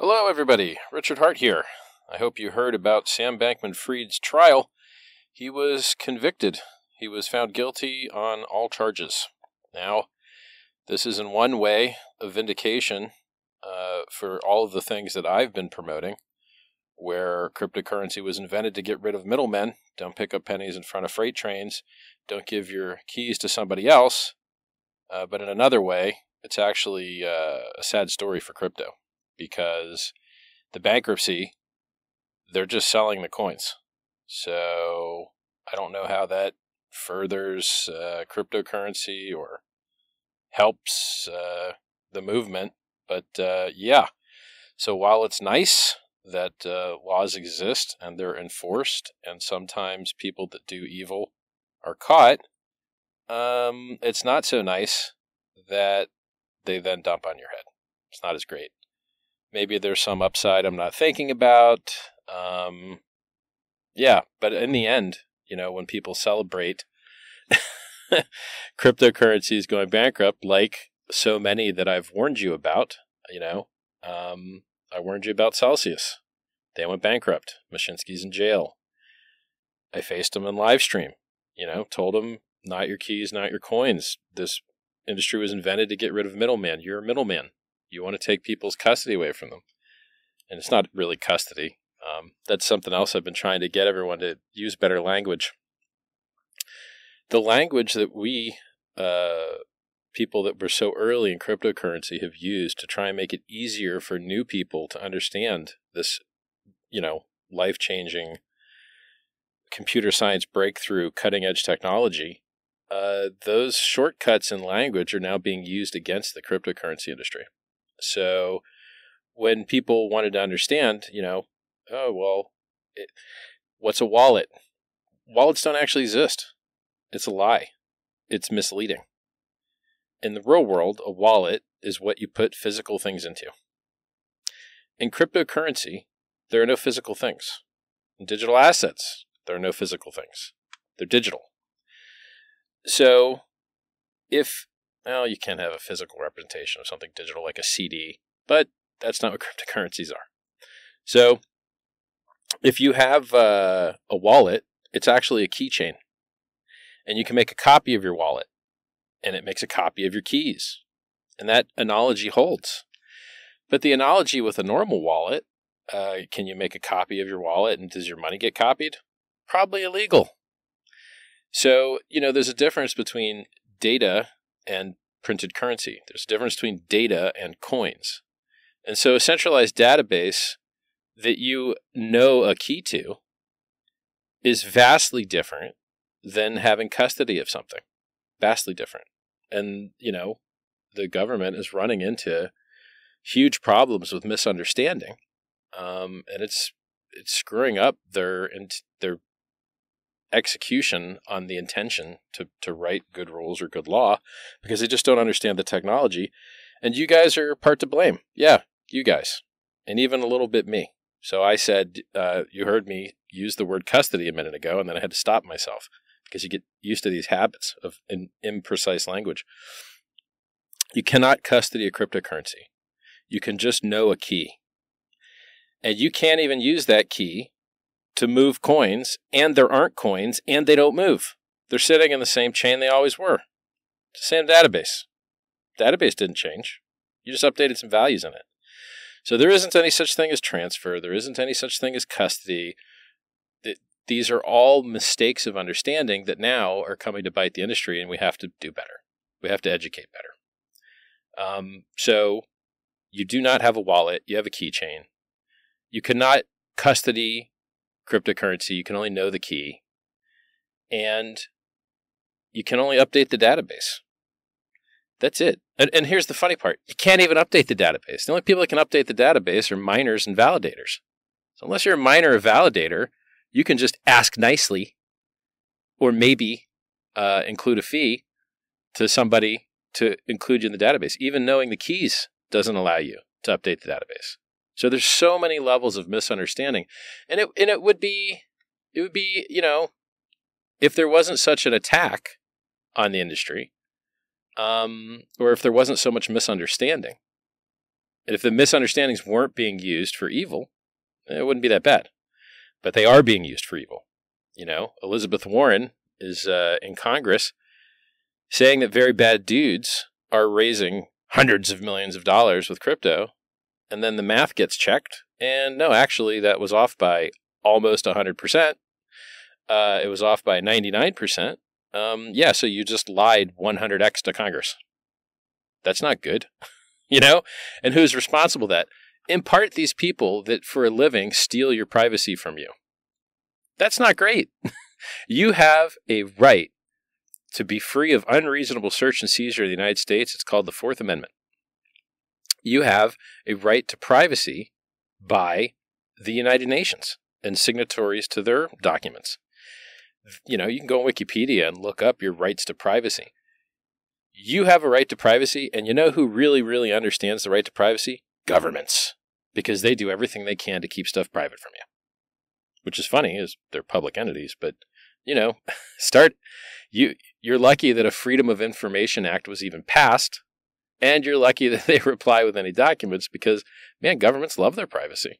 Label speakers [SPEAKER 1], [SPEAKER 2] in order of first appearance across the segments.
[SPEAKER 1] Hello, everybody. Richard Hart here. I hope you heard about Sam Bankman-Fried's trial. He was convicted. He was found guilty on all charges. Now, this is in one way a vindication for all of the things that I've been promoting, where cryptocurrency was invented to get rid of middlemen. Don't pick up pennies in front of freight trains. Don't give your keys to somebody else. But in another way, it's actually a sad story for crypto. Because the bankruptcy, they're just selling the coins. So I don't know how that furthers cryptocurrency or helps the movement. But yeah, so while it's nice that laws exist and they're enforced and sometimes people that do evil are caught, it's not so nice that they then dump on your head. It's not as great. Maybe there's some upside I'm not thinking about. Yeah, but in the end, when people celebrate cryptocurrencies going bankrupt, like so many that I've warned you about, I warned you about Celsius. They went bankrupt. Mashinsky's in jail. I faced them in live stream, told them, not your keys, not your coins. This industry was invented to get rid of middlemen. You're a middleman. You want to take people's custody away from them. And it's not really custody. That's something else I've been trying to get everyone to use better language. The language that we, people that were so early in cryptocurrency, have used to try and make it easier for new people to understand this, life-changing computer science breakthrough, cutting-edge technology, those shortcuts in language are now being used against the cryptocurrency industry. So when people wanted to understand, what's a wallet? Wallets don't actually exist. It's a lie. It's misleading. In the real world, a wallet is what you put physical things into. In cryptocurrency, there are no physical things. In digital assets, there are no physical things. They're digital. So you can't have a physical representation of something digital like a CD, but that's not what cryptocurrencies are. So if you have a wallet, it's actually a keychain. And you can make a copy of your wallet, and it makes a copy of your keys. And that analogy holds. But the analogy with a normal wallet, can you make a copy of your wallet, and does your money get copied? Probably illegal. So, there's a difference between data and printed currency. There's a difference between data and coins. And so a centralized database that you know a key to is vastly different than having custody of something. Vastly different. And, the government is running into huge problems with misunderstanding. And it's screwing up their execution on the intention to write good rules or good law because they just don't understand the technology. And you guys are part to blame. Yeah, you guys. And even a little bit me. So I said, you heard me use the word custody a minute ago, and then I had to stop myself because you get used to these habits of imprecise language. You cannot custody a cryptocurrency. You can just know a key. And you can't even use that key to move coins, and there aren't coins, and they don't move. They're sitting in the same chain they always were. It's the same database. Database didn't change. You just updated some values in it. So there isn't any such thing as transfer. There isn't any such thing as custody. These are all mistakes of understanding that now are coming to bite the industry, and we have to do better. We have to educate better. So you do not have a wallet. You have a keychain. You cannot custody cryptocurrency. You can only know the key. And you can only update the database. That's it. And here's the funny part. You can't even update the database. The only people that can update the database are miners and validators. So unless you're a miner or validator, you can just ask nicely or maybe include a fee to somebody to include you in the database. Even knowing the keys doesn't allow you to update the database. So there's so many levels of misunderstanding. And it would be, if there wasn't such an attack on the industry, or if there wasn't so much misunderstanding, And if the misunderstandings weren't being used for evil, it wouldn't be that bad. But they are being used for evil. You know, Elizabeth Warren is in Congress saying that very bad dudes are raising hundreds of millions of dollars with crypto. And then the math gets checked. And no, actually, that was off by almost 100%. It was off by 99%. Yeah, so you just lied 100x to Congress. That's not good, you know? And who's responsible for that? In part, these people that for a living steal your privacy from you. That's not great. You have a right to be free of unreasonable search and seizure in the United States. It's called the Fourth Amendment. You have a right to privacy by the United Nations and signatories to their documents. You know, you can go on Wikipedia and look up your rights to privacy. You have a right to privacy, and you know who really, really understands the right to privacy? Governments. Because they do everything they can to keep stuff private from you. Which is funny, is they're public entities, but, you know, you're lucky that a Freedom of Information Act was even passed, and you're lucky that they reply with any documents because, man, governments love their privacy.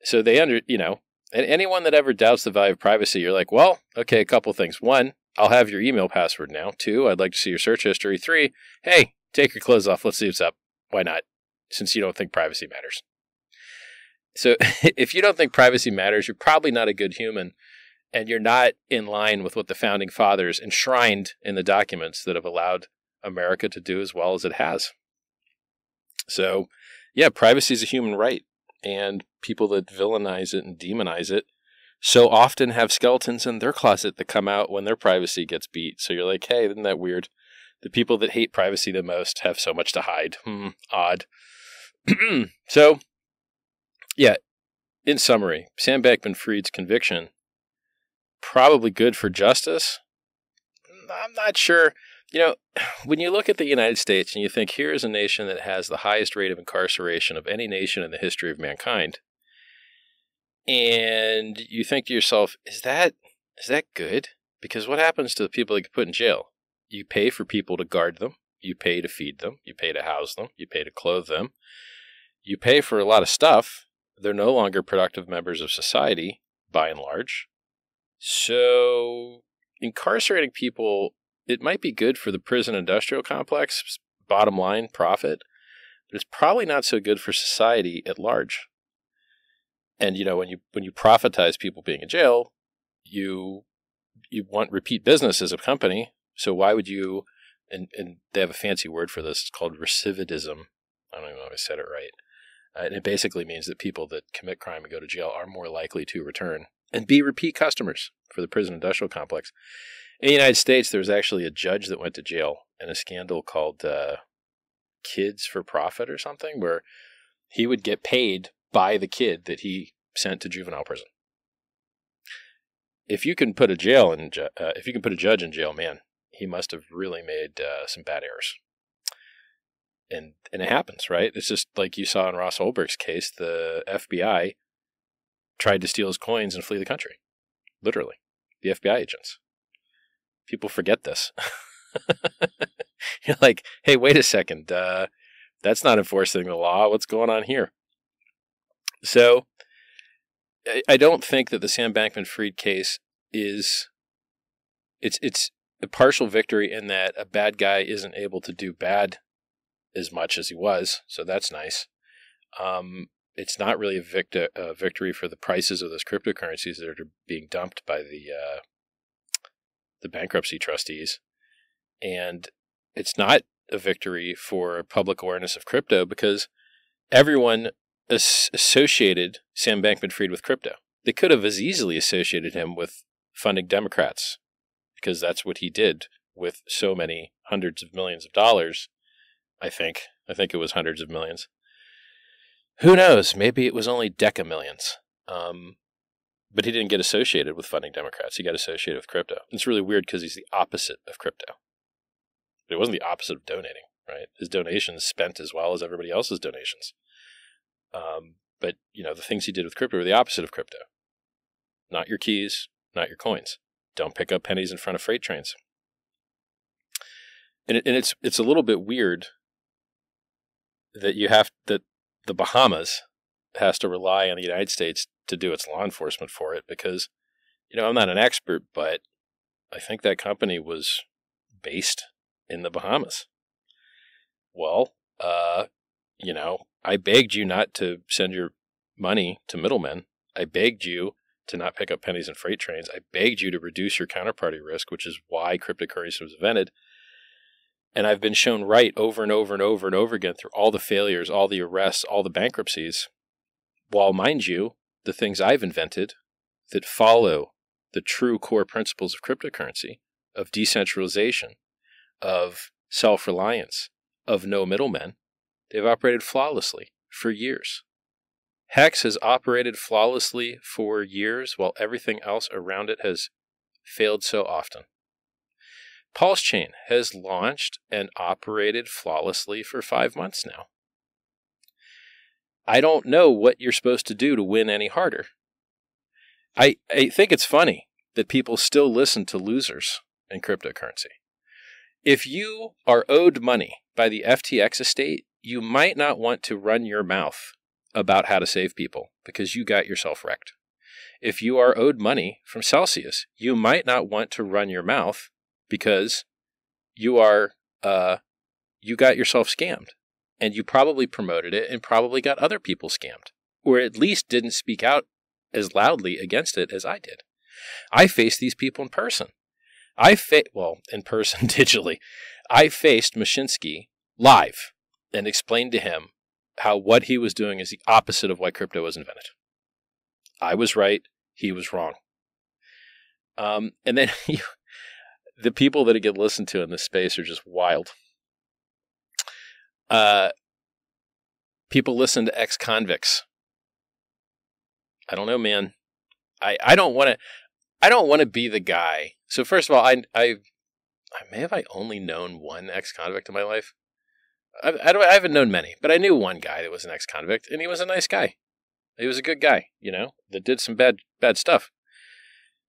[SPEAKER 1] So and anyone that ever doubts the value of privacy, you're like, well, okay, a couple things. One, I'll have your email password now. Two, I'd like to see your search history. Three, hey, take your clothes off. Let's see what's up. Why not? Since you don't think privacy matters. So if you don't think privacy matters, you're probably not a good human, and you're not in line with what the founding fathers enshrined in the documents that have allowed America to do as well as it has. So, yeah, privacy is a human right, and people that villainize it and demonize it so often have skeletons in their closet that come out when their privacy gets beat. So you're like, hey, isn't that weird? The people that hate privacy the most have so much to hide. Odd. So, yeah, in summary, Sam Bankman-Fried's conviction, probably good for justice. I'm not sure. You know, when you look at the United States and you think, here is a nation that has the highest rate of incarceration of any nation in the history of mankind, and you think to yourself, is that good? Because what happens to the people that get put in jail? You pay for people to guard them. You pay to feed them. You pay to house them. You pay to clothe them. You pay for a lot of stuff. They're no longer productive members of society, by and large. So incarcerating people, it might be good for the prison industrial complex, bottom line, profit, but it's probably not so good for society at large. And, you know, when you profitize people being in jail, you want repeat business as a company. So why would you, and they have a fancy word for this, it's called recidivism. I don't even know if I said it right. And it basically means that people that commit crime and go to jail are more likely to return and be repeat customers for the prison industrial complex. In the United States, there was actually a judge that went to jail in a scandal called Kids for Profit or something, where he would get paid by the kid that he sent to juvenile prison. If you can put a judge in jail, man, he must have really made some bad errors. And it happens, right? It's just like you saw in Ross Ulbricht's case, the FBI tried to steal his coins and flee the country. Literally. The FBI agents. People forget this. You're like, hey, wait a second. That's not enforcing the law. What's going on here? So I don't think that the Sam Bankman-Fried case it's a partial victory in that a bad guy isn't able to do bad as much as he was. So that's nice. It's not really a victory for the prices of those cryptocurrencies that are being dumped by the bankruptcy trustees. And it's not a victory for public awareness of crypto because everyone associated Sam Bankman-Fried with crypto. They could have as easily associated him with funding Democrats because that's what he did with so many hundreds of millions of dollars. I think it was hundreds of millions. Who knows? Maybe it was only decamillions. But he didn't get associated with funding Democrats. He got associated with crypto. It's really weird because he's the opposite of crypto. But it wasn't the opposite of donating, right? His donations spent as well as everybody else's donations. But, you know, the things he did with crypto were the opposite of crypto. Not your keys, not your coins. Don't pick up pennies in front of freight trains. And it's a little bit weird that you have that the Bahamas has to rely on the United States to do its law enforcement for it because, I'm not an expert, but I think that company was based in the Bahamas. Well, I begged you not to send your money to middlemen. I begged you to not pick up pennies in freight trains. I begged you to reduce your counterparty risk, which is why cryptocurrency was invented. And I've been shown right over and over and over and over again through all the failures, all the arrests, all the bankruptcies. While, mind you, the things I've invented that follow the true core principles of cryptocurrency, of decentralization, of self-reliance, of no middlemen, they've operated flawlessly for years. HEX has operated flawlessly for years while everything else around it has failed so often. PulseChain has launched and operated flawlessly for 5 months now. I don't know what you're supposed to do to win any harder. I think it's funny that people still listen to losers in cryptocurrency. If you are owed money by the FTX estate, you might not want to run your mouth about how to save people because you got yourself wrecked. If you are owed money from Celsius, you might not want to run your mouth because you got yourself scammed and you probably promoted it and probably got other people scammed, or at least didn't speak out as loudly against it as I did. I faced these people in person. In person digitally. I faced Mashinsky live and explained to him how what he was doing is the opposite of why crypto was invented. I was right. He was wrong. And then the people that get listened to in this space are just wild. People listen to ex-convicts. I don't know, man. I don't want to be the guy. So first of all, I may have only known one ex-convict in my life. I haven't known many, but I knew one guy that was an ex-convict, and he was a nice guy. He was a good guy, that did some bad stuff.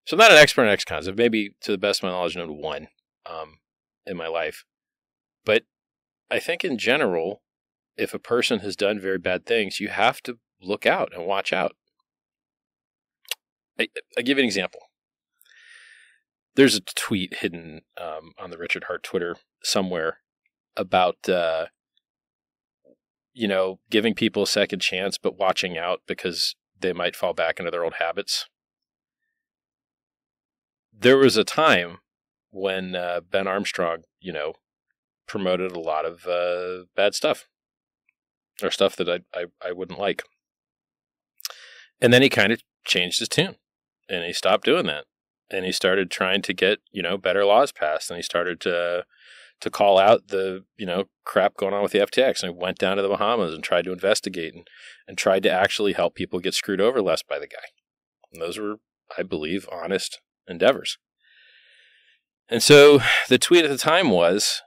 [SPEAKER 1] So I'm not an expert on ex-cons. I've maybe, to the best of my knowledge, known one in my life. But I think in general, if a person has done very bad things, you have to look out and watch out. I give you an example. There's a tweet hidden on the Richard Hart Twitter somewhere about, giving people a second chance, but watching out because they might fall back into their old habits. There was a time when Ben Armstrong, promoted a lot of bad stuff or stuff that I wouldn't like. And then he kind of changed his tune and he stopped doing that. And he started trying to get, better laws passed. And he started to call out the, crap going on with the FTX. And he went down to the Bahamas and tried to investigate and tried to actually help people get screwed over less by the guy. And those were, I believe, honest endeavors. And so the tweet at the time was,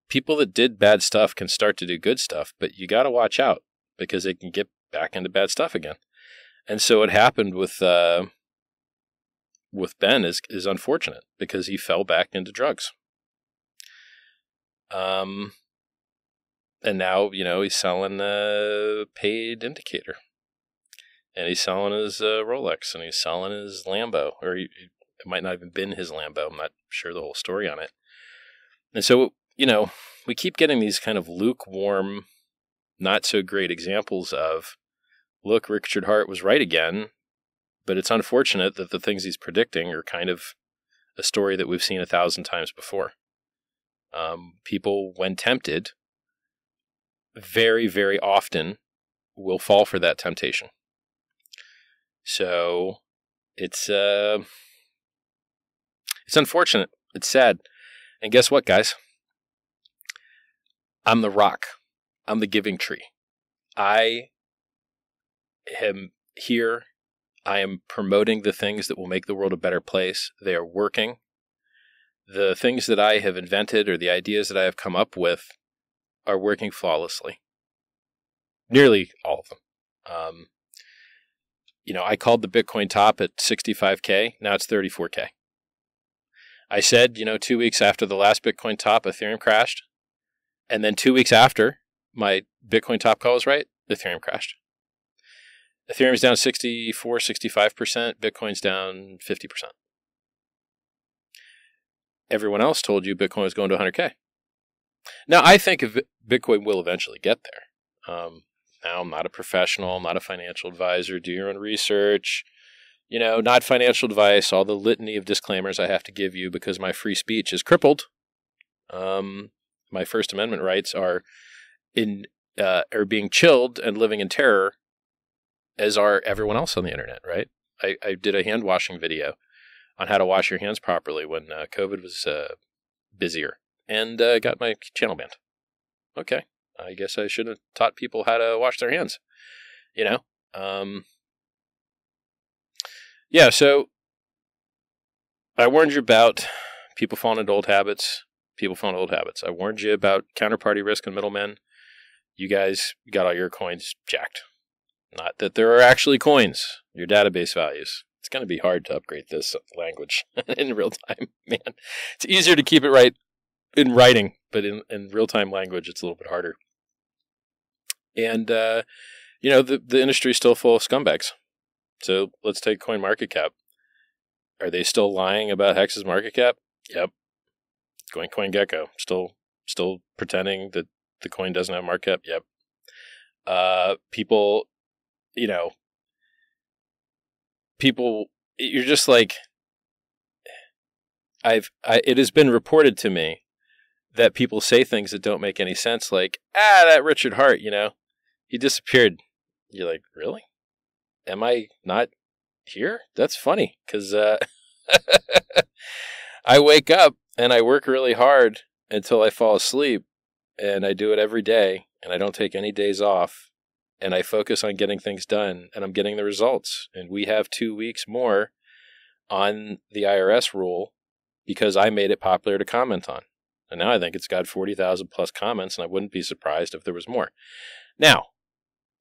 [SPEAKER 1] people that did bad stuff can start to do good stuff, but you got to watch out because they can get back into bad stuff again. And so what happened with Ben is unfortunate because he fell back into drugs. And now, he's selling a paid indicator. And he's selling his Rolex and he's selling his Lambo. Or it might not even been his Lambo. I'm not sure the whole story on it. And so, we keep getting these kind of lukewarm, not so great examples of, look, Richard Hart was right again. But it's unfortunate that the things he's predicting are kind of a story that we've seen 1,000 times before. People, when tempted, very, very often will fall for that temptation. So it's unfortunate. It's sad. And guess what, guys? I'm the rock. I'm the giving tree. I am here. I am promoting the things that will make the world a better place. They are working. The things that I have invented or the ideas that I have come up with are working flawlessly. Nearly all of them. I called the Bitcoin top at 65K. Now it's 34K. I said, 2 weeks after the last Bitcoin top, Ethereum crashed. And then 2 weeks after my Bitcoin top call was right, Ethereum crashed. Ethereum's down 64, 65%. Bitcoin's down 50%. Everyone else told you Bitcoin was going to 100K. Now, I think Bitcoin will eventually get there. Now, I'm not a professional, I'm not a financial advisor. Do your own research. Not financial advice, all the litany of disclaimers I have to give you because my free speech is crippled. My First Amendment rights are being chilled and living in terror, as are everyone else on the internet, right? I did a hand washing video on how to wash your hands properly when COVID was busier, and got my channel banned. Okay, I guess I should have taught people how to wash their hands. Yeah, so I warned you about people falling into old habits. I warned you about counterparty risk and middlemen. You guys got all your coins jacked. Not that there are actually coins, your database values. It's going to be hard to upgrade this language in real time, man. It's easier to keep it right in writing, but in real-time language, it's a little bit harder. And, the industry is still full of scumbags. So let's take CoinMarketCap. Are they still lying about HEX's market cap? Yep. CoinGecko, still pretending that the coin doesn't have market cap? Yep. People, you're just like, it has been reported to me that people say things that don't make any sense, like, that Richard Hart, he disappeared. You're like, really? Am I not here? That's funny, because I wake up and I work really hard until I fall asleep, and I do it every day, and I don't take any days off, and I focus on getting things done, and I'm getting the results. And we have 2 weeks more on the IRS rule because I made it popular to comment on. And now I think it's got 40,000 plus comments, and I wouldn't be surprised if there was more. Now,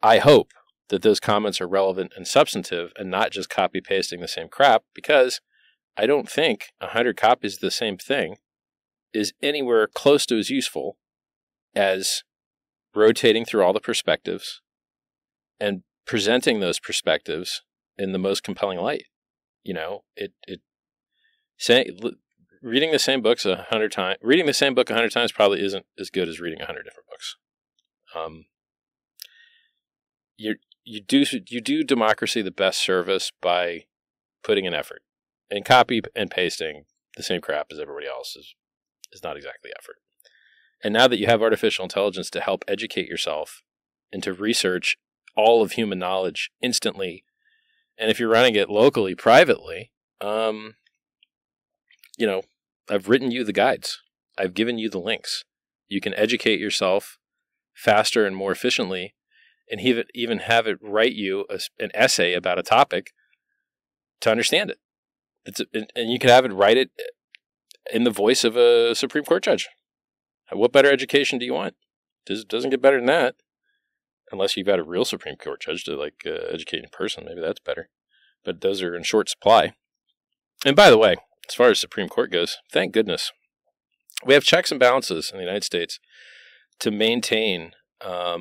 [SPEAKER 1] I hope that those comments are relevant and substantive and not just copy-pasting the same crap, because I don't think 100 copies of the same thing is anywhere close to as useful as rotating through all the perspectives and presenting those perspectives in the most compelling light. Reading the same book 100 times probably isn't as good as reading 100 different books. You do democracy the best service by putting in effort, and copy and pasting the same crap as everybody else is not exactly effort. And now that you have artificial intelligence to help educate yourself and to research all of human knowledge instantly, and if you're running it locally, privately, I've written you the guides. I've given you the links. You can educate yourself faster and more efficiently, and even have it write you an essay about a topic to understand it. And you can have it write it in the voice of a Supreme Court judge. What better education do you want? It doesn't get better than that. Unless you've got a real Supreme Court judge to educate in person. Maybe that's better. But those are in short supply. And by the way, as far as Supreme Court goes, thank goodness, we have checks and balances in the United States to maintain a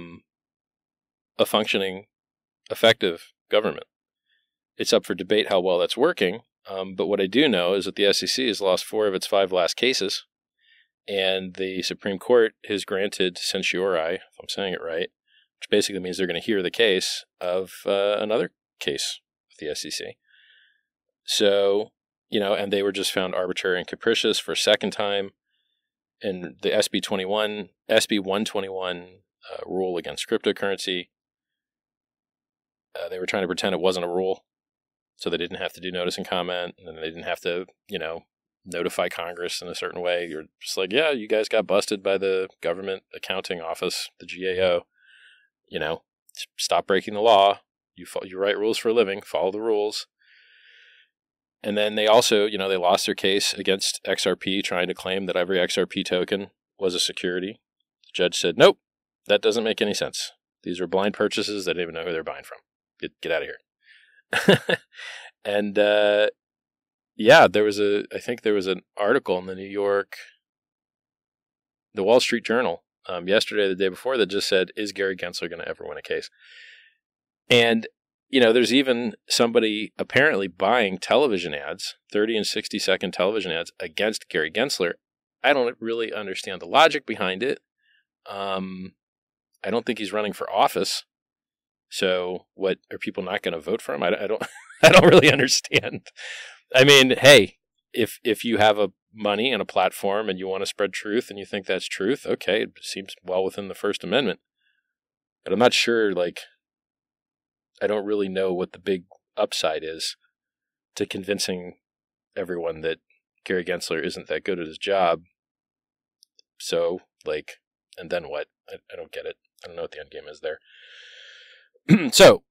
[SPEAKER 1] functioning, effective government. It's up for debate how well that's working, but what I do know is that the SEC has lost 4 of its 5 last cases, and the Supreme Court has granted certiorari, if I'm saying it right, which basically means they're going to hear the case of another case with the SEC. So, and they were just found arbitrary and capricious for a second time. And the SB 121 rule against cryptocurrency, they were trying to pretend it wasn't a rule, so they didn't have to do notice and comment, and then they didn't have to, notify Congress in a certain way. You're just like, yeah, you guys got busted by the government accounting office, the GAO. Stop breaking the law. You write rules for a living. Follow the rules. And then they also, they lost their case against XRP, trying to claim that every XRP token was a security. The judge said, nope, that doesn't make any sense. These are blind purchases. They don't even know who they're buying from. Get out of here. And I think there was an article in the Wall Street Journal yesterday or the day before that just said, is Gary Gensler going to ever win a case? And, there's even somebody apparently buying television ads, 30 and 60-second television ads against Gary Gensler. I don't really understand the logic behind it. I don't think he's running for office. So what, are people not going to vote for him? I don't I don't really understand. I mean, hey, if you have money and a platform and you want to spread truth and you think that's truth, okay, it seems well within the First Amendment. But I'm not sure, I don't really know what the big upside is to convincing everyone that Gary Gensler isn't that good at his job. So, and then what? I don't get it. I don't know what the end game is there. So,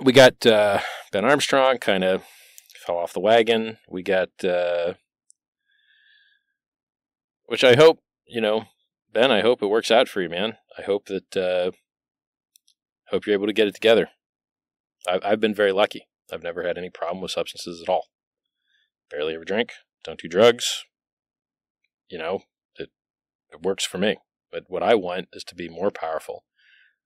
[SPEAKER 1] we got Ben Armstrong kind of fell off the wagon. We got, which I hope, Ben, I hope it works out for you, man. I hope that, hope you're able to get it together. I've been very lucky. I've never had any problem with substances at all. Barely ever drink. Don't do drugs. It works for me. But what I want is to be more powerful.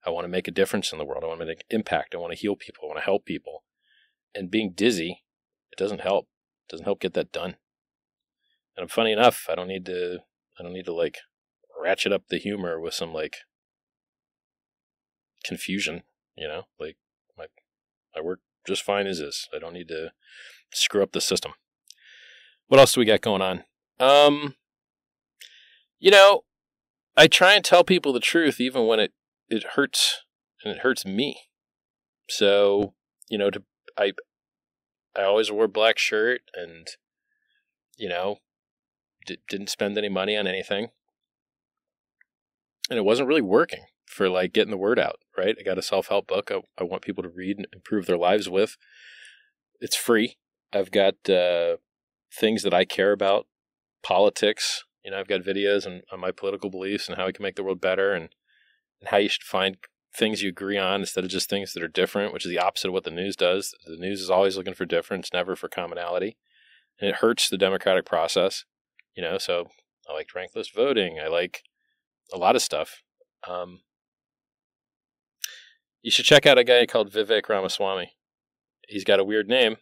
[SPEAKER 1] I want to make a difference in the world. I want to make an impact. I want to heal people. I want to help people. And being dizzy, it doesn't help. It doesn't help get that done. And funny enough, I don't need to ratchet up the humor with some confusion, I work just fine as is. I don't need to screw up the system. What else do we got going on? I try and tell people the truth even when it hurts, and it hurts me. So, I always wore a black shirt and, didn't spend any money on anything. And it wasn't really working for getting the word out, right? I got a self-help book I want people to read and improve their lives with. It's free. I've got things that I care about, politics. I've got videos on my political beliefs and how we can make the world better and how you should find things you agree on instead of just things that are different, which is the opposite of what the news does. The news is always looking for difference, never for commonality. And it hurts the democratic process, so I like ranked list voting. I like a lot of stuff. You should check out a guy called Vivek Ramaswarmy. He's got a weird name,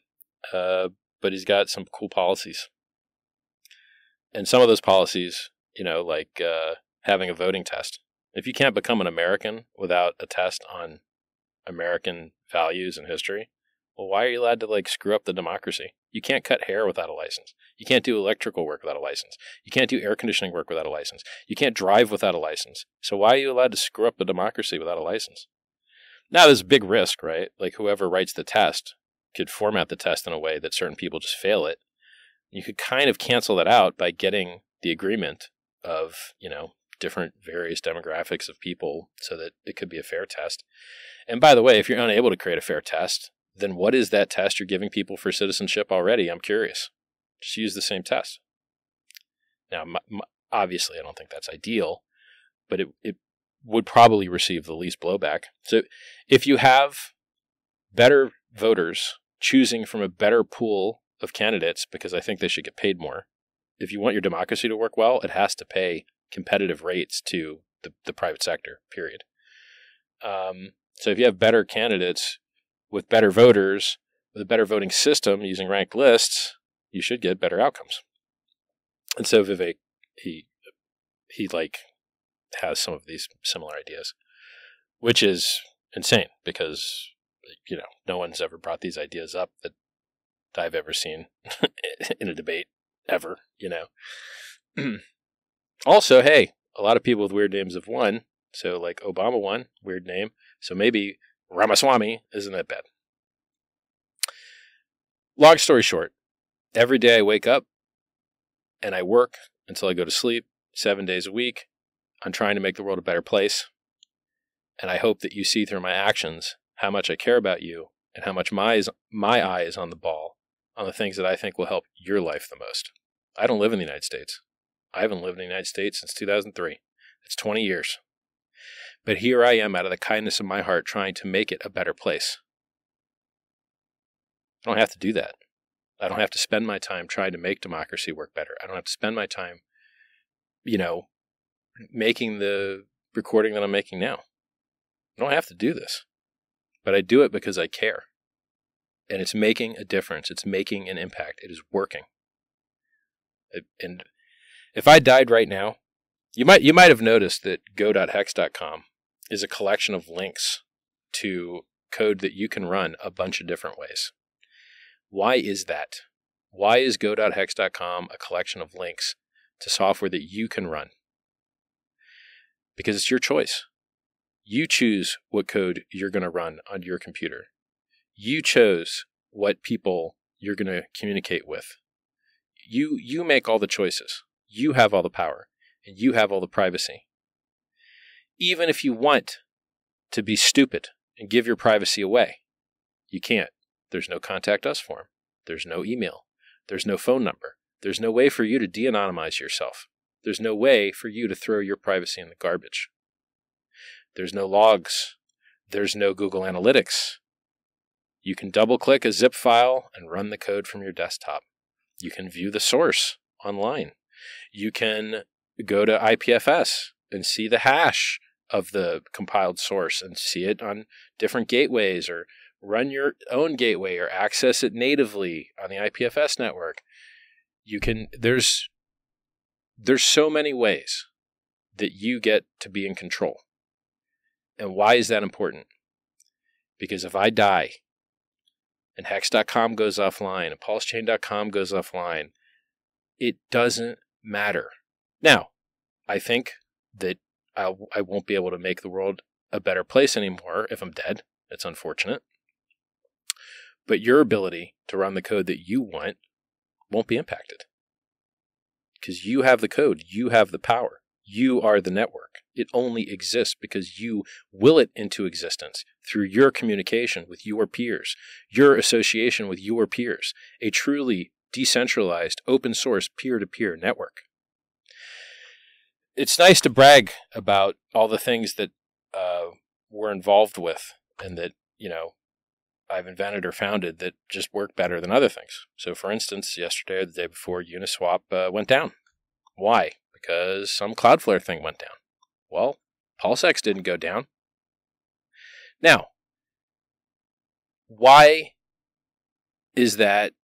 [SPEAKER 1] but he's got some cool policies. And some of those policies, having a voting test. If you can't become an American without a test on American values and history, well, why are you allowed to screw up the democracy? You can't cut hair without a license. You can't do electrical work without a license. You can't do air conditioning work without a license. You can't drive without a license. So why are you allowed to screw up the democracy without a license? Now, there's a big risk, right? Whoever writes the test could format the test in a way that certain people just fail it. You could kind of cancel that out by getting the agreement of, different various demographics of people so that it could be a fair test. And by the way, if you're unable to create a fair test, then what is that test you're giving people for citizenship already? I'm curious. Just use the same test. Now, obviously, I don't think that's ideal, but it would probably receive the least blowback. So if you have better voters choosing from a better pool of candidates, because I think they should get paid more, if you want your democracy to work well, it has to pay competitive rates to the private sector, period. So if you have better candidates with better voters, with a better voting system using ranked lists, you should get better outcomes. And so Vivek, he has some of these similar ideas, which is insane because, no one's ever brought these ideas up that I've ever seen in a debate ever, Also, hey, a lot of people with weird names have won. So Obama won, weird name. So maybe Ramaswamy isn't that bad. Long story short, every day I wake up and I work until I go to sleep 7 days a week. I'm trying to make the world a better place. And I hope that you see through my actions how much I care about you and how much my eye is on the ball, on the things that I think will help your life the most. I don't live in the United States. I haven't lived in the United States since 2003. It's 20 years. But here I am out of the kindness of my heart trying to make it a better place. I don't have to do that. I don't have to spend my time trying to make democracy work better. I don't have to spend my time, making the recording that I'm making now. I don't have to do this, but I do it because I care. And it's making a difference. It's making an impact. It is working. And if I died right now, you might have noticed that go.hex.com is a collection of links to code that you can run a bunch of different ways. Why is that? Why is go.hex.com a collection of links to software that you can run? Because it's your choice. You choose what code you're going to run on your computer. You chose what people you're going to communicate with. You make all the choices. You have all the power, and you have all the privacy. Even if you want to be stupid and give your privacy away, you can't. There's no contact us form. There's no email. There's no phone number. There's no way for you to de-anonymize yourself. There's no way for you to throw your privacy in the garbage. There's no logs. There's no Google Analytics. You can double-click a zip file and run the code from your desktop. You can view the source online. You can go to IPFS and see the hash of the compiled source and see it on different gateways, or run your own gateway or access it natively on the IPFS network. You can, there's so many ways that you get to be in control. And why is that important? Because if I die and hex.com goes offline and pulsechain.com goes offline, it doesn't matter. Now, I think that I won't be able to make the world a better place anymore if I'm dead. It's unfortunate. But your ability to run the code that you want won't be impacted. Because you have the code. You have the power. You are the network. It only exists because you will it into existence through your communication with your peers, your association with your peers, a truly decentralized, open source, peer-to-peer network. It's nice to brag about all the things that we're involved with and that, I've invented or founded that just work better than other things. So, for instance, yesterday or the day before, Uniswap went down. Why? Because some Cloudflare thing went down. Well, PulseX didn't go down. Now, why is that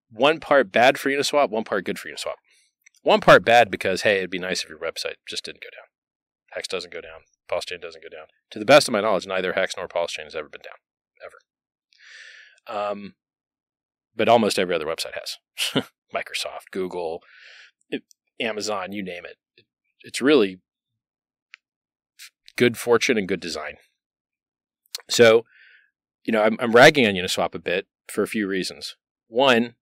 [SPEAKER 1] one part bad for Uniswap, one part good for Uniswap? One part bad because, hey, it'd be nice if your website just didn't go down. Hex doesn't go down. PulseChain doesn't go down. To the best of my knowledge, neither Hex nor PulseChain has ever been down. Ever. But almost every other website has. Microsoft, Google, Amazon, you name it. It's really good fortune and good design. So, I'm ragging on Uniswap a bit for a few reasons. One,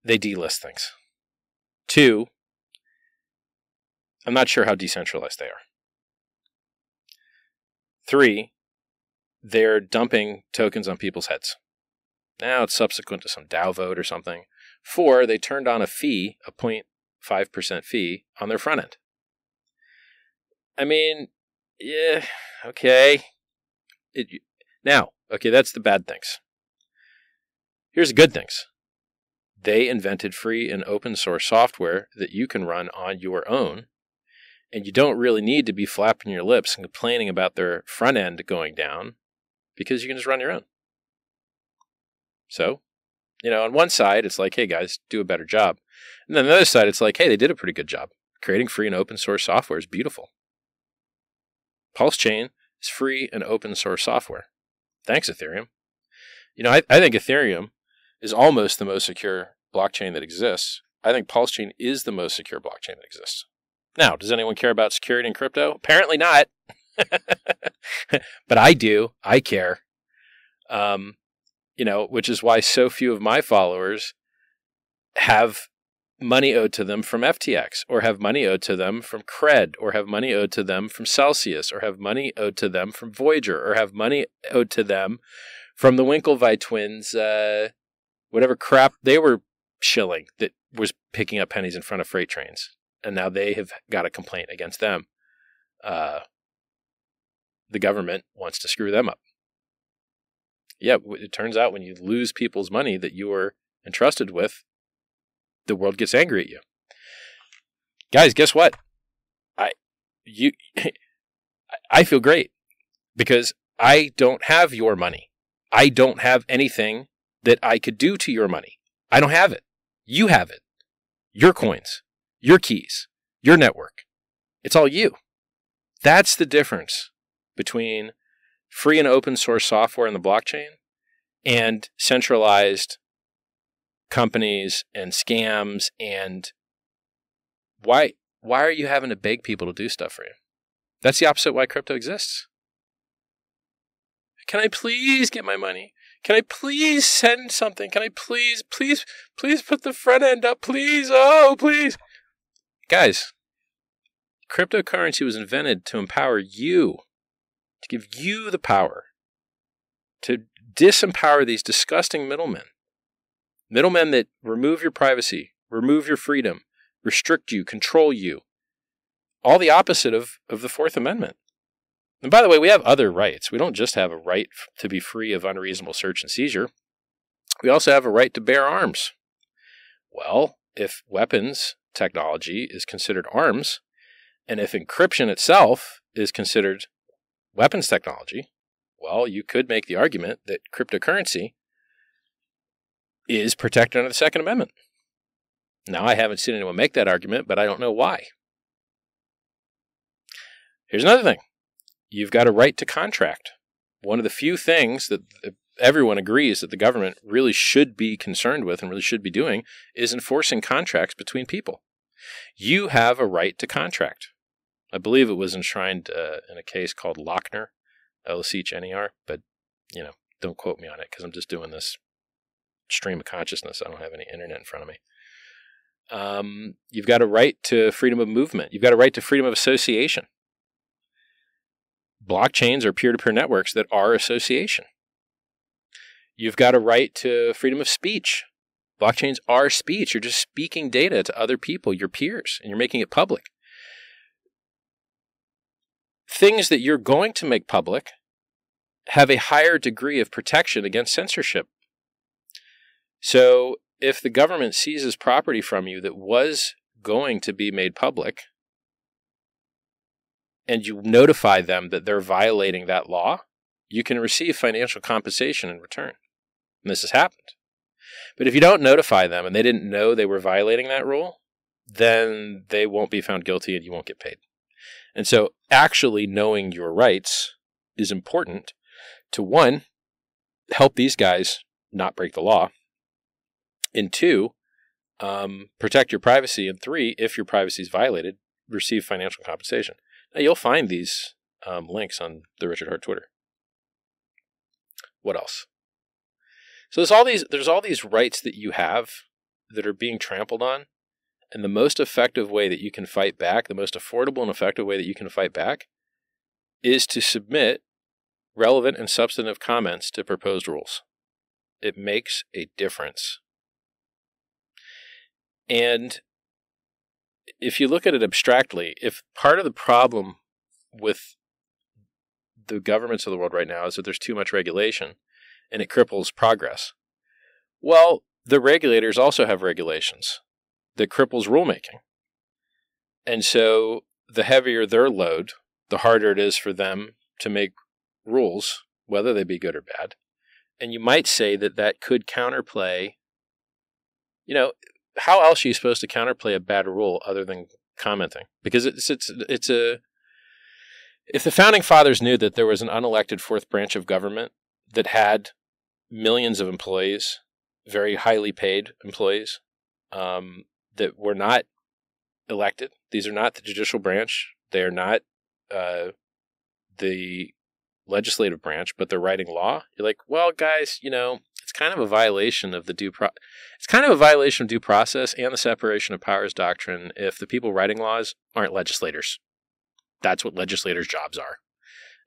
[SPEAKER 1] they delist things. Two, I'm not sure how decentralized they are. Three, they're dumping tokens on people's heads. Now it's subsequent to some DAO vote or something. Four, they turned on a fee, a 0.5% fee on their front end. I mean, yeah, okay. That's the bad things. Here's the good things. They invented free and open source software that you can run on your own, and you don't really need to be flapping your lips and complaining about their front end going down because you can just run your own. So, on one side, it's like, hey guys, do a better job. And then the other side, it's like, hey, they did a pretty good job. Creating free and open source software is beautiful. PulseChain is free and open source software. Thanks, Ethereum. I think Ethereum is almost the most secure blockchain that exists. I think PulseChain is the most secure blockchain that exists. Now, does anyone care about security in crypto? Apparently not. But I do. I care. Which is why so few of my followers have money owed to them from FTX, or have money owed to them from Cred, or have money owed to them from Celsius, or have money owed to them from Voyager, or have money owed to them from the Winklevi twins, whatever crap they were shilling that was picking up pennies in front of freight trains. And now they have got a complaint against them. The government wants to screw them up. Yeah, it turns out when you lose people's money that you were entrusted with, the world gets angry at you. Guys, guess what? I feel great because I don't have your money. I don't have anything that I could do to your money. I don't have it. You have it. Your coins, your keys, your network. It's all you. That's the difference between free and open source software in the blockchain and centralized companies and scams. And why are you having to beg people to do stuff for you? That's the opposite of why crypto exists. Can I please get my money? Can I please send something? Can I please put the front end up, please? Oh, please. Guys, cryptocurrency was invented to empower you, to give you the power to disempower these disgusting middlemen. Middlemen that remove your privacy, remove your freedom, restrict you, control you. All the opposite of the Fourth Amendment. And by the way, we have other rights. We don't just have a right to be free of unreasonable search and seizure. We also have a right to bear arms. Well, if weapons technology is considered arms, and if encryption itself is considered weapons technology, well, you could make the argument that cryptocurrency is protected under the Second Amendment. Now, I haven't seen anyone make that argument, but I don't know why. Here's another thing. You've got a right to contract. One of the few things that everyone agrees that the government really should be concerned with and really should be doing is enforcing contracts between people. You have a right to contract. I believe it was enshrined in a case called Lochner, L-C-H-N-E-R, but, don't quote me on it because I'm just doing this stream of consciousness. I don't have any internet in front of me. You've got a right to freedom of movement. You've got a right to freedom of association. Blockchains are peer-to-peer networks that are association. You've got a right to freedom of speech. Blockchains are speech. You're just speaking data to other people, your peers, and you're making it public. Things that you're going to make public have a higher degree of protection against censorship. So if the government seizes property from you that was going to be made public, and you notify them that they're violating that law, you can receive financial compensation in return. And this has happened. But if you don't notify them and they didn't know they were violating that rule, then they won't be found guilty and you won't get paid. And so actually knowing your rights is important to, one, help these guys not break the law, and two, protect your privacy, and three, if your privacy is violated, receive financial compensation. Now, you'll find these links on the Richard Hart Twitter. What else? So there's all these rights that you have that are being trampled on, and the most effective way that you can fight back, the most affordable and effective way that you can fight back, is to submit relevant and substantive comments to proposed rules. It makes a difference. And if you look at it abstractly, if part of the problem with the governments of the world right now is that there's too much regulation and it cripples progress, well, the regulators also have regulations that cripples rulemaking. And so the heavier their load, the harder it is for them to make rules, whether they be good or bad. And you might say that that could counterplay, how else are you supposed to counterplay a bad rule other than commenting? Because if the founding fathers knew that there was an unelected fourth branch of government that had millions of employees, very highly paid employees, that were not elected, these are not the judicial branch, they are not the legislative branch, but they're writing law. You're like, well, guys, it's kind of a violation of due process and the separation of powers doctrine if the people writing laws aren't legislators. That's what legislators' jobs are.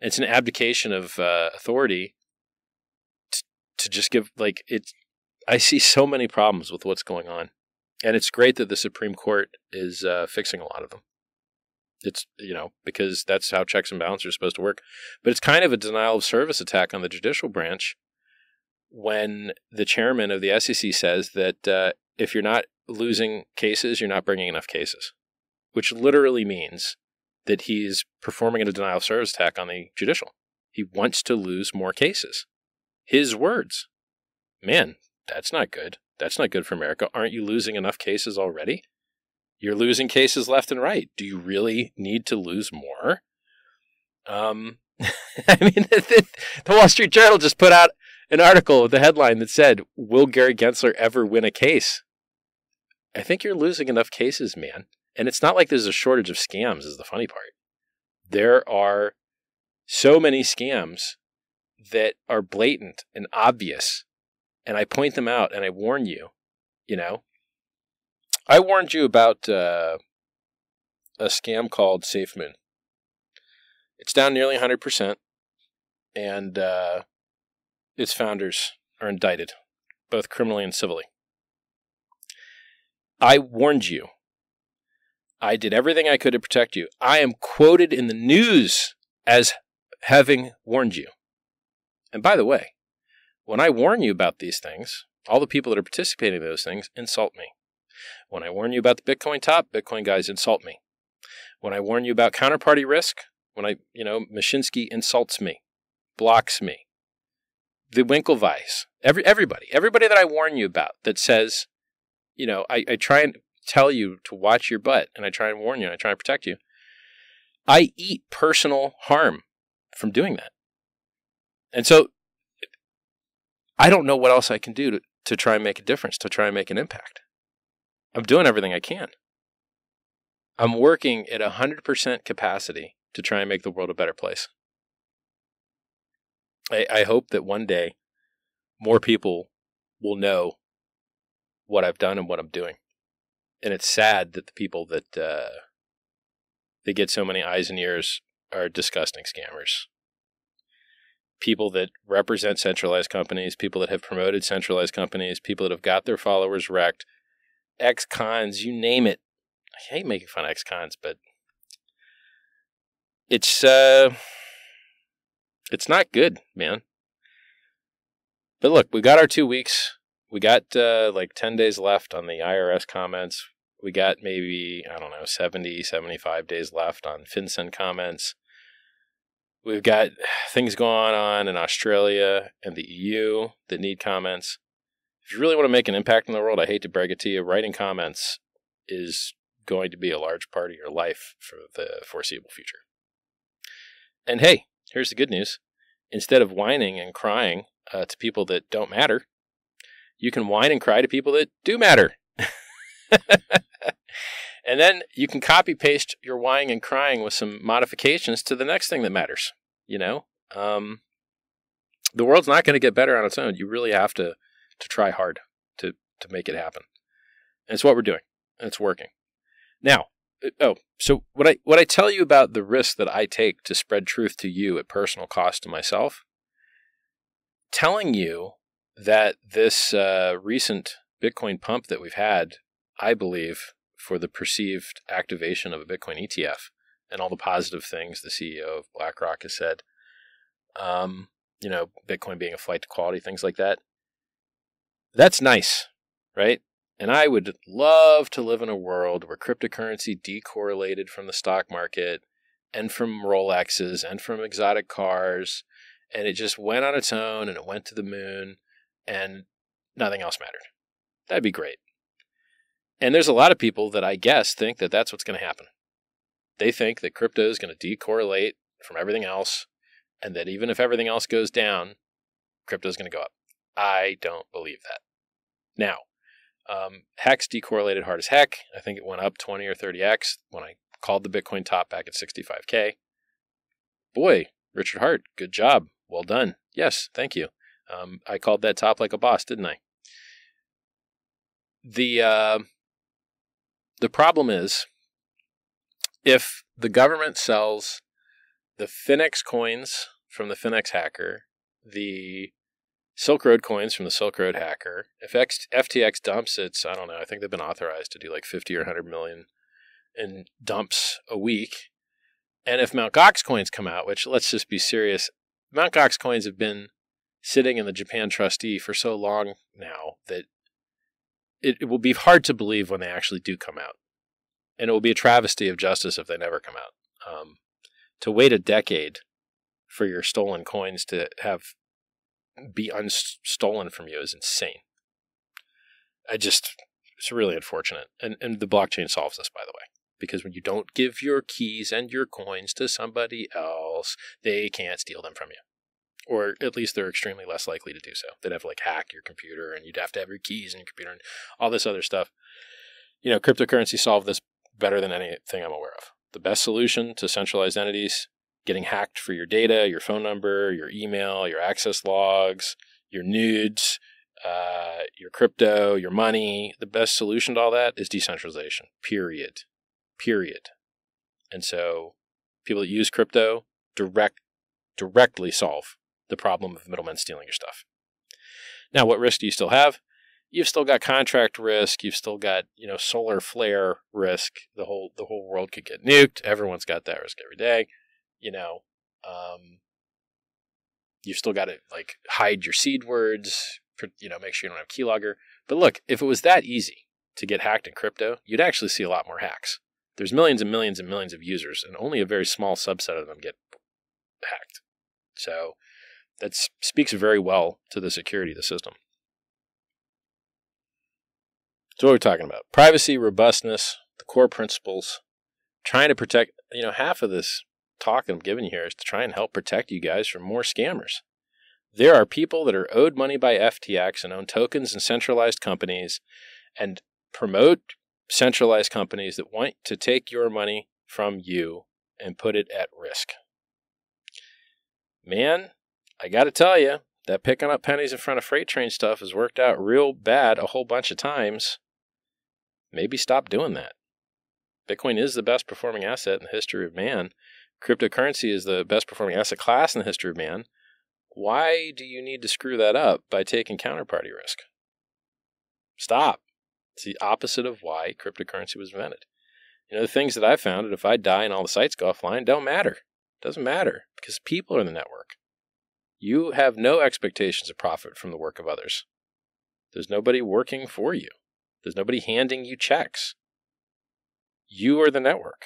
[SPEAKER 1] And it's an abdication of authority to just give, I see so many problems with what's going on. And it's great that the Supreme Court is fixing a lot of them. It's, because that's how checks and balances are supposed to work. But it's kind of a denial of service attack on the judicial branch when the chairman of the SEC says that if you're not losing cases, you're not bringing enough cases, which literally means that he's performing a denial of service attack on the judicial. He wants to lose more cases. His words. Man, that's not good. That's not good for America. Aren't you losing enough cases already? You're losing cases left and right. Do you really need to lose more? I mean, the Wall Street Journal just put out an article with the headline that said, "Will Gary Gensler ever win a case?" I think you're losing enough cases, man. And it's not like there's a shortage of scams is the funny part. There are so many scams that are blatant and obvious. And I point them out and I warn you, you know. I warned you about a scam called SafeMoon. It's down nearly 100%. And its founders are indicted, both criminally and civilly. I warned you. I did everything I could to protect you. I am quoted in the news as having warned you. And by the way, when I warn you about these things, all the people that are participating in those things insult me. When I warn you about the Bitcoin top, Bitcoin guys insult me. When I warn you about counterparty risk, Mashinsky insults me, blocks me. The Winklevice, everybody that I warn you about that says, I try and tell you to watch your butt, and I try and warn you, and I try and protect you. I eat personal harm from doing that. And so I don't know what else I can do to try and make a difference, to try and make an impact. I'm doing everything I can. I'm working at 100% capacity to try and make the world a better place. I hope that one day more people will know what I've done and what I'm doing. And it's sad that the people that they get so many eyes and ears are disgusting scammers. People that represent centralized companies, people that have promoted centralized companies, people that have got their followers wrecked, ex-cons, you name it. I hate making fun of ex-cons, but it's not good, man. But look, we got our 2 weeks. We got 10 days left on the IRS comments. We got maybe, 70, 75 days left on FinCEN comments. We've got things going on in Australia and the EU that need comments. If you really want to make an impact in the world, I hate to brag it to you, writing comments is going to be a large part of your life for the foreseeable future. And hey, here's the good news. Instead of whining and crying to people that don't matter, you can whine and cry to people that do matter. And then you can copy paste your whining and crying with some modifications to the next thing that matters. The world's not going to get better on its own. You really have to try hard to make it happen. And it's what we're doing. And it's working. Now, so what I tell you about the risk that I take to spread truth to you at personal cost to myself, telling you that this recent Bitcoin pump that we've had, I believe, for the perceived activation of a Bitcoin ETF and all the positive things the CEO of BlackRock has said, Bitcoin being a flight to quality, things like that. That's nice, right? And I would love to live in a world where cryptocurrency decorrelated from the stock market and from Rolexes and from exotic cars, and it just went on its own and it went to the moon and nothing else mattered. That'd be great. And there's a lot of people that I guess think that that's what's going to happen. They think that crypto is going to decorrelate from everything else, and that even if everything else goes down, crypto is going to go up. I don't believe that. Now, HEX decorrelated hard as heck. I think it went up 20 or 30x when I called the Bitcoin top back at 65K. Boy, Richard Hart, good job. Well done. Yes, thank you. I called that top like a boss, didn't I? The problem is, if the government sells the Finex coins from the Finex hacker, the Silk Road coins from the Silk Road hacker, if FTX dumps its, I think they've been authorized to do like 50 or 100 million in dumps a week. And if Mt. Gox coins come out, which let's just be serious, Mt. Gox coins have been sitting in the Japan trustee for so long now that it will be hard to believe when they actually do come out. And it will be a travesty of justice if they never come out. To wait a decade for your stolen coins to be unstolen from you is insane. It's really unfortunate. And the blockchain solves this, by the way, because when you don't give your keys and your coins to somebody else, they can't steal them from you. Or at least they're extremely less likely to do so. They'd have to hack your computer, and you'd have to have your keys in your computer and all this other stuff. Cryptocurrency solved this better than anything I'm aware of. The best solution to centralized entities getting hacked for your data, your phone number, your email, your access logs, your nudes, your crypto, your money. The best solution to all that is decentralization, period. And so people that use crypto directly solve the problem of middlemen stealing your stuff. Now, what risk do you still have? You've still got contract risk. You've still got, solar flare risk. The whole world could get nuked. Everyone's got that risk every day. You've still got to hide your seed words, make sure you don't have keylogger. But look, if it was that easy to get hacked in crypto, you'd actually see a lot more hacks. There's millions and millions and millions of users, and only a very small subset of them get hacked. So that speaks very well to the security of the system. So what are we talking about? Privacy, robustness, the core principles, trying to protect, half of this talk that I'm giving you here is to try and help protect you guys from more scammers. There are people that are owed money by FTX and own tokens in centralized companies and promote centralized companies that want to take your money from you and put it at risk. Man, I got to tell you, that picking up pennies in front of freight train stuff has worked out real bad a whole bunch of times. Maybe stop doing that. Bitcoin is the best performing asset in the history of man. Cryptocurrency is the best performing asset class in the history of man. Why do you need to screw that up by taking counterparty risk? Stop. It's the opposite of why cryptocurrency was invented. The things that I found, that if I die and all the sites go offline, don't matter. It doesn't matter because people are in the network. You have no expectations of profit from the work of others. There's nobody working for you. There's nobody handing you checks. You are the network.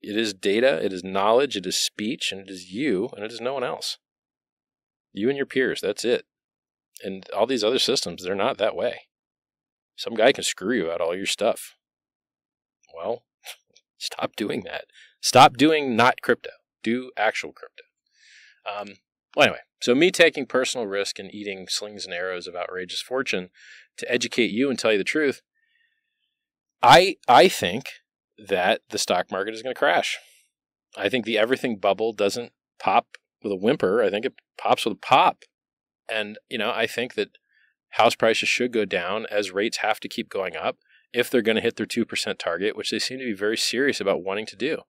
[SPEAKER 1] It is data, it is knowledge, it is speech, and it is you, and it is no one else. You and your peers, that's it. And all these other systems, they're not that way. Some guy can screw you out all your stuff. Well, stop doing that. Stop doing not crypto. Do actual crypto. Well, anyway, so me taking personal risk and eating slings and arrows of outrageous fortune to educate you and tell you the truth, I think that the stock market is going to crash. I think the everything bubble doesn't pop with a whimper. I think it pops with a pop. And, I think that house prices should go down as rates have to keep going up if they're going to hit their 2% target, which they seem to be very serious about wanting to do.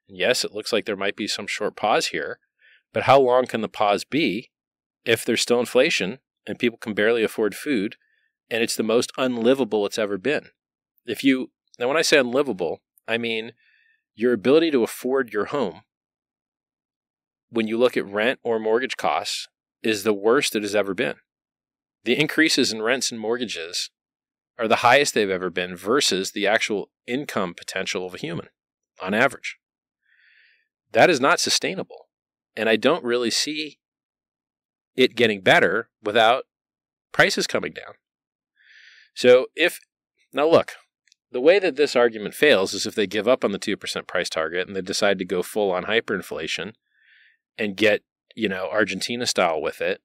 [SPEAKER 1] And yes, it looks like there might be some short pause here, but how long can the pause be if there's still inflation and people can barely afford food and it's the most unlivable it's ever been? Now, when I say unlivable, I mean your ability to afford your home when you look at rent or mortgage costs is the worst it has ever been. The increases in rents and mortgages are the highest they've ever been versus the actual income potential of a human on average. That is not sustainable. And I don't really see it getting better without prices coming down. Now look, the way that this argument fails is if they give up on the 2% price target and they decide to go full on hyperinflation and get, Argentina style with it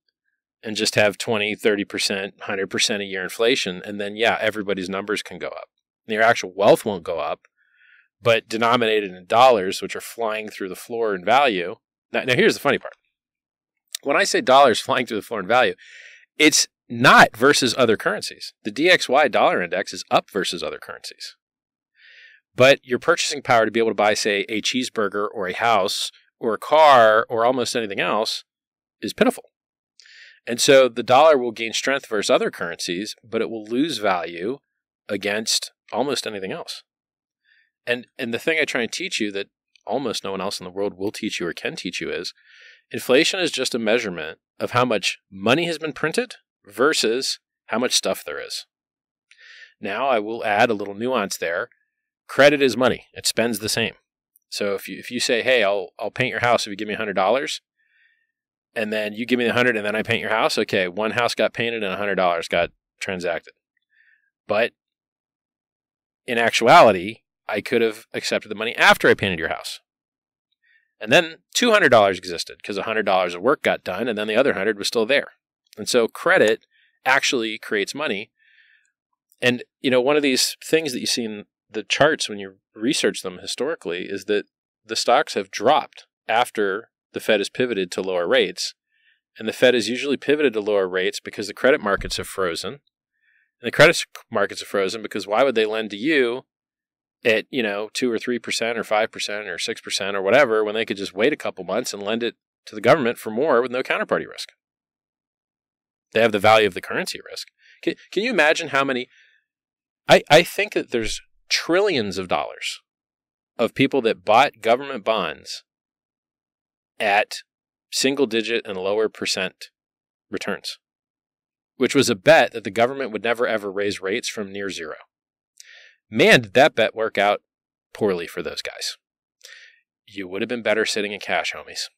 [SPEAKER 1] and just have 20, 30%, 100% a year inflation. And then, everybody's numbers can go up. Your actual wealth won't go up, but denominated in dollars, which are flying through the floor in value. Now here's the funny part. When I say dollars flying through the floor in value, it's not versus other currencies. The DXY dollar index is up versus other currencies. But your purchasing power to be able to buy, say, a cheeseburger or a house or a car or almost anything else is pitiful. And so the dollar will gain strength versus other currencies, but it will lose value against almost anything else. And the thing I try and teach you that almost no one else in the world will teach you or can teach you is inflation is just a measurement of how much money has been printed versus how much stuff there is. Now, I will add a little nuance there. Credit is money. It spends the same. So if you say, hey, I'll paint your house if you give me $100, and then you give me the 100 and then I paint your house, okay, one house got painted and $100 got transacted. But in actuality, I could have accepted the money after I painted your house. And then $200 existed because $100 of work got done and then the other 100 was still there. And so credit actually creates money. And, one of these things that you see in the charts when you research them historically is that the stocks have dropped after the Fed has pivoted to lower rates. And the Fed has usually pivoted to lower rates because the credit markets have frozen. And the credit markets have frozen because why would they lend to you at, 2 or 3% or 5% or 6% or whatever when they could just wait a couple months and lend it to the government for more with no counterparty risk? They have the value of the currency risk. Can you imagine how many? I think that there's trillions of dollars of people that bought government bonds at single-digit and lower percent returns, which was a bet that the government would never, ever raise rates from near zero. Man, did that bet work out poorly for those guys. You would have been better sitting in cash, homies.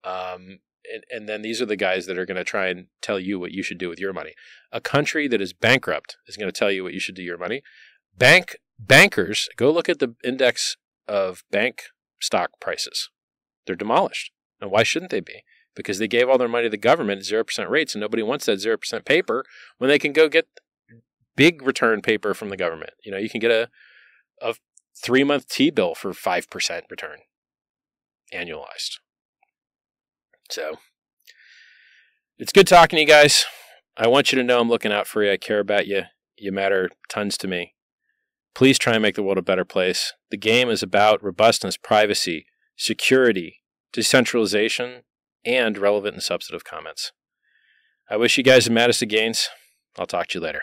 [SPEAKER 1] And then these are the guys that are going to try and tell you what you should do with your money. A country that is bankrupt is going to tell you what you should do with your money. Bankers, go look at the index of bank stock prices. They're demolished. And why shouldn't they be? Because they gave all their money to the government at 0% rates, and nobody wants that 0% paper when they can go get big return paper from the government. You can get a 3-month T-bill for 5% return annualized. So it's good talking to you guys. I want you to know I'm looking out for you. I care about you. You matter tons to me. Please try and make the world a better place. The game is about robustness, privacy, security, decentralization, and relevant and substantive comments. I wish you guys the maddest of gains. I'll talk to you later.